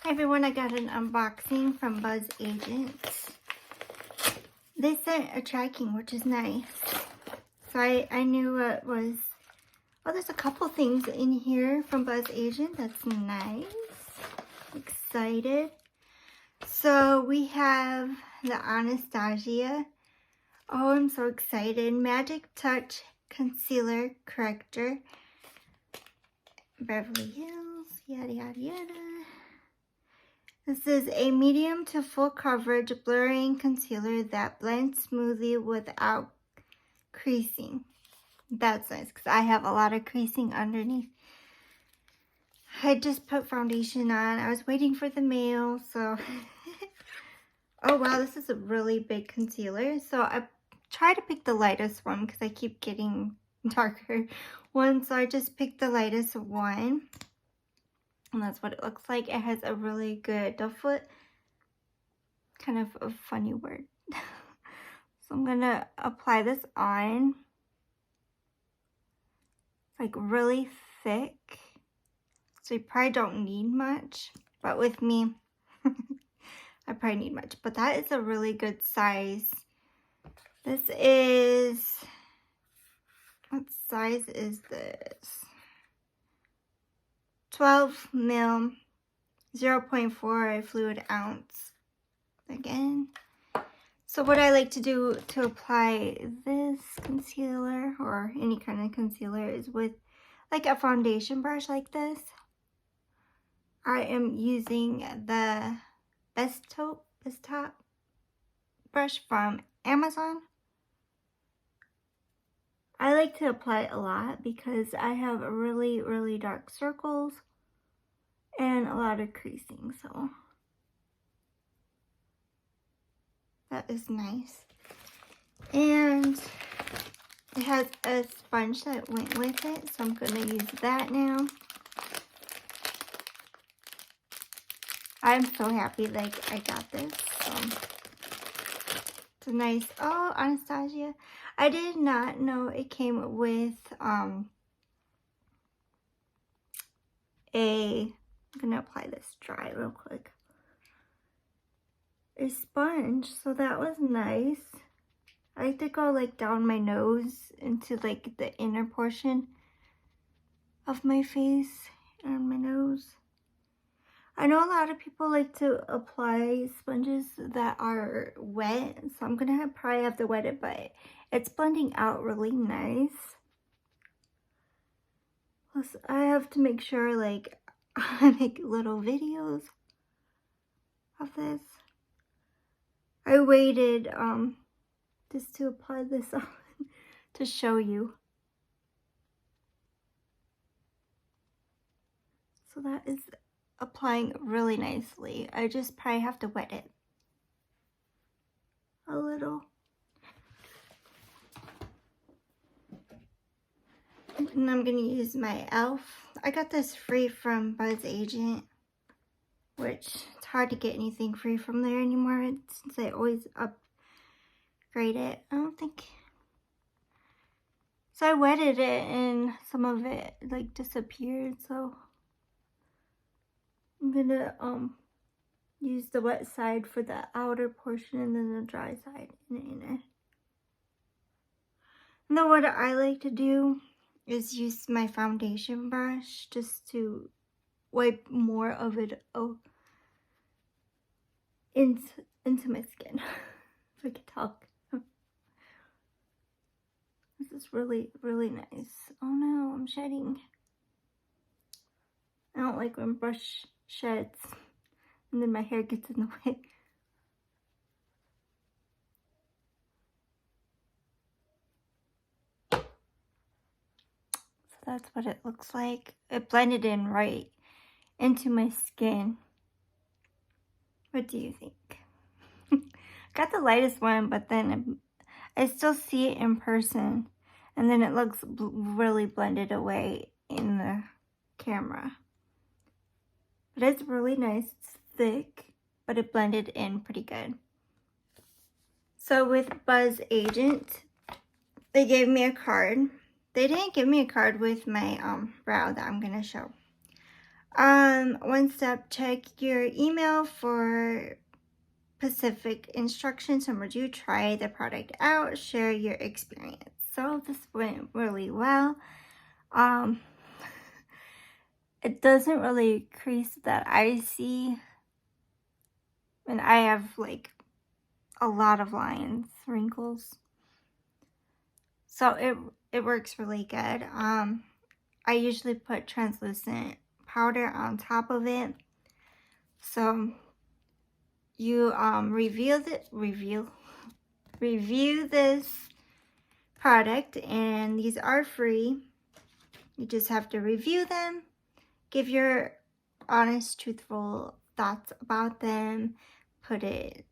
Hi everyone, I got an unboxing from Bzzagent. They sent a tracking, which is nice. So I knew it was, oh, there's a couple things in here from Bzzagent. That's nice. Excited. So we have the Anastasia. Oh, I'm so excited. Magic Touch Concealer Corrector. Beverly Hills, yada yada yada. This is a medium to full coverage blurring concealer that blends smoothly without creasing. That's nice because I have a lot of creasing underneath. I just put foundation on. I was waiting for the mail, so. Oh wow, this is a really big concealer. So I try to pick the lightest one because I keep getting darker ones. So I just picked the lightest one. And that's what it looks like. It has a really good doe-foot. Kind of a funny word. So I'm going to apply this on. It's like really thick. So you probably don't need much. But with me, I probably need much. But that is a really good size. This is... What size is this? 12 mil, 0.4 fluid ounce. Again. So what I like to do to apply this concealer or any kind of concealer is with like a foundation brush like this. I am using the Best Top brush from Amazon. I like to apply it a lot because I have really, really dark circles and a lot of creasing, so that is nice. And it has a sponge that went with it, so I'm going to use that now. I'm so happy like I got this. So it's a nice, oh, Anastasia. I did not know it came with I'm gonna apply this dry real quick. A sponge, so that was nice. I like to go like down my nose into like the inner portion of my face and my nose. I know a lot of people like to apply sponges that are wet, so I'm gonna probably have to wet it, but it's blending out really nice. Plus, I have to make sure like I make little videos of this. I waited just to apply this on to show you. So that is applying really nicely. I just probably have to wet it a little. And I'm going to use my e.l.f. I got this free from Bzzagent, which it's hard to get anything free from there anymore since I always upgrade it. I don't think... So I wetted it and some of it like disappeared, so I'm going to use the wet side for the outer portion and then the dry side in the inner. And then what I like to do is use my foundation brush just to wipe more of it into my skin, if I could talk. This is really, really nice. Oh no, I'm shedding. I don't like when brush sheds and then my hair gets in the way. That's what it looks like. It blended in right into my skin. What do you think? Got the lightest one, but then I still see it in person. And then it looks really blended away in the camera. But it's really nice. It's thick, but it blended in pretty good. So with Bzzagent, they gave me a card. They didn't give me a card with my brow that I'm going to show. One step, check your email for specific instructions and would you try the product out, share your experience. So this went really well. It doesn't really crease that I see, and I have like a lot of lines, wrinkles. So it works really good. I usually put translucent powder on top of it. So you review this product, and these are free. You just have to review them, give your honest, truthful thoughts about them, they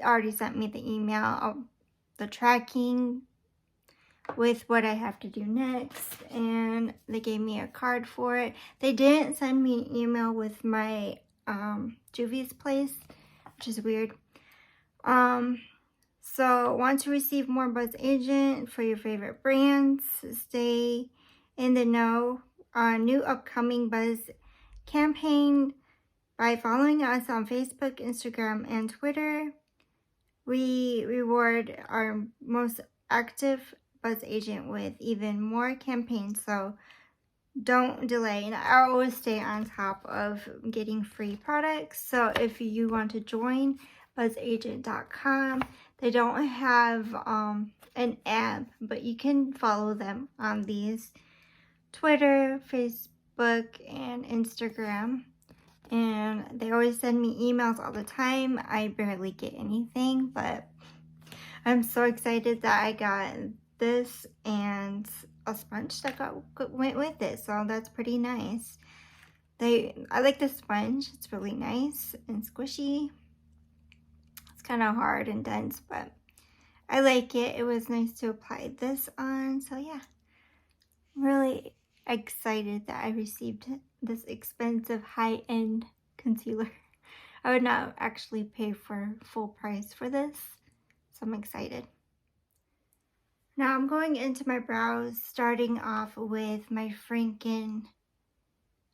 already sent me the email of the tracking with what I have to do next, and they gave me a card for it. They didn't send me an email with my Juvia's Place, which is weird. So want to receive more Bzzagent for your favorite brands? Stay in the know on new upcoming Buzz campaign by following us on Facebook, Instagram, and Twitter. We reward our most active Bzzagent with even more campaigns, so don't delay. And I always stay on top of getting free products. So if you want to join Bzzagent.com, they don't have an app, but you can follow them on these Twitter, Facebook, and Instagram. And they always send me emails all the time. I barely get anything, but I'm so excited that I got this and a sponge that went with it. So that's pretty nice. I like the sponge. It's really nice and squishy. It's kind of hard and dense, but I like it. It was nice to apply this on. So yeah, I'm really excited that I received this expensive high-end concealer. I would not actually pay for full price for this, so I'm excited. Now I'm going into my brows, starting off with my Franken.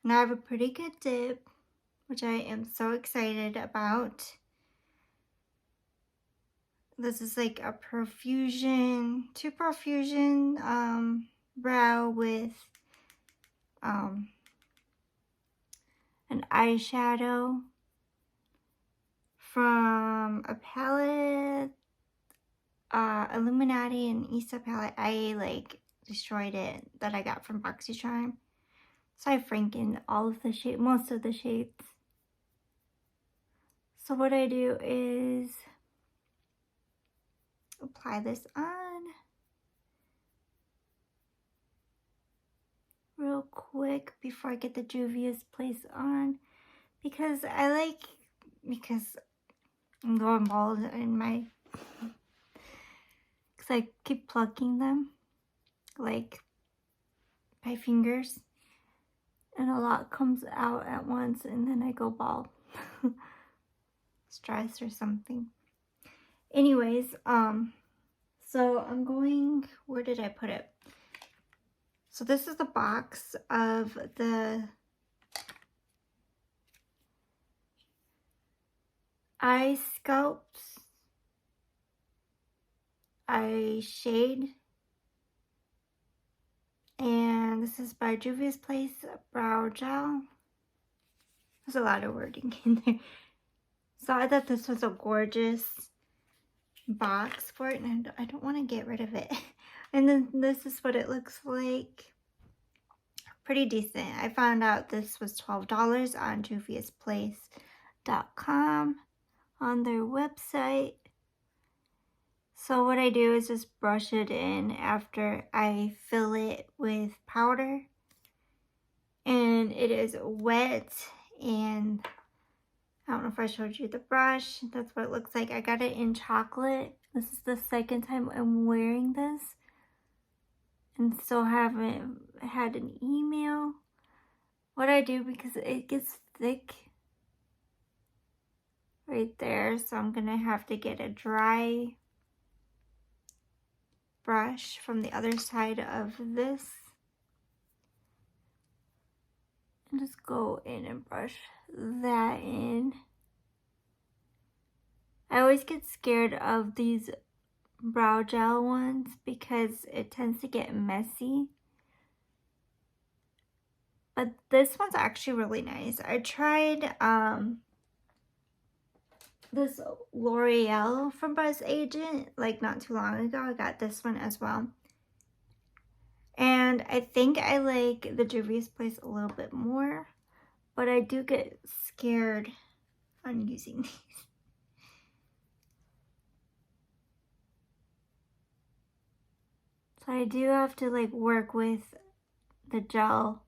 And I have a pretty good dip, which I am so excited about. This is like a profusion, two profusion brow with an eyeshadow from a palette, Illuminati and Issa palette. I like destroyed it, that I got from BoxyCharm. So I Franken all of the shades, most of the shades. So what I do is apply this on real quick before I get the Juvia's Place on, because I'm going bald in my, because I keep plucking them like my fingers, and a lot comes out at once and then I go bald. Stress or something. Anyways, so I'm going, where did I put it? So this is the box of the eye sculpts, eye shade, and this is by Juvia's Place Brow Gel. There's a lot of wording in there. So I thought this was a gorgeous box for it, and I don't want to get rid of it. And then this is what it looks like. Pretty decent. I found out this was $12 on juviasplace.com on their website. So what I do is just brush it in after I fill it with powder. And it is wet, and I don't know if I showed you the brush. That's what it looks like. I got it in chocolate. This is the second time I'm wearing this, and still haven't had an email. What I do, because it gets thick right there, so I'm gonna have to get a dry brush from the other side of this just go in and brush that in. I always get scared of these brow gel ones because it tends to get messy. But this one's actually really nice. I tried this L'Oreal from Bzzagent like not too long ago. I got this one as well. And I think I like the Juvia's Place a little bit more, but I do get scared on using these. So I do have to like work with the gel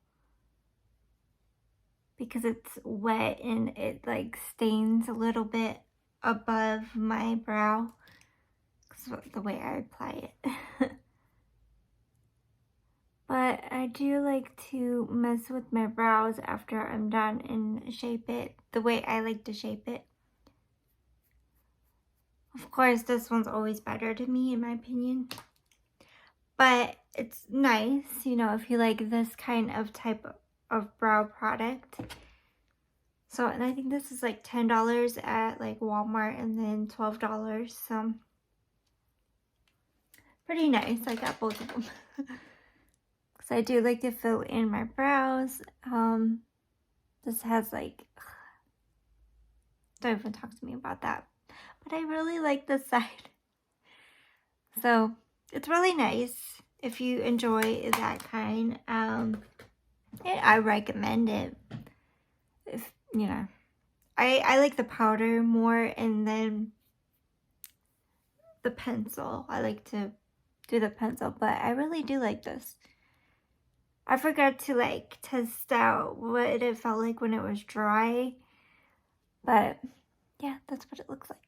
because it's wet and it like stains a little bit above my brow. That's the way I apply it. But I do like to mess with my brows after I'm done and shape it the way I like to shape it. Of course, this one's always better to me, in my opinion. But it's nice, you know, if you like this kind of type of brow product. So, and I think this is like $10 at like Walmart and then $12. So, pretty nice. I got both of them. Because I do like to fill in my brows. This has like, don't even talk to me about that. But I really like this side. So, it's really nice if you enjoy that kind. I recommend it. If, you know, I like the powder more, and then the pencil. I like to do the pencil, but I really do like this. I forgot to like test out what it felt like when it was dry, but yeah, that's what it looks like.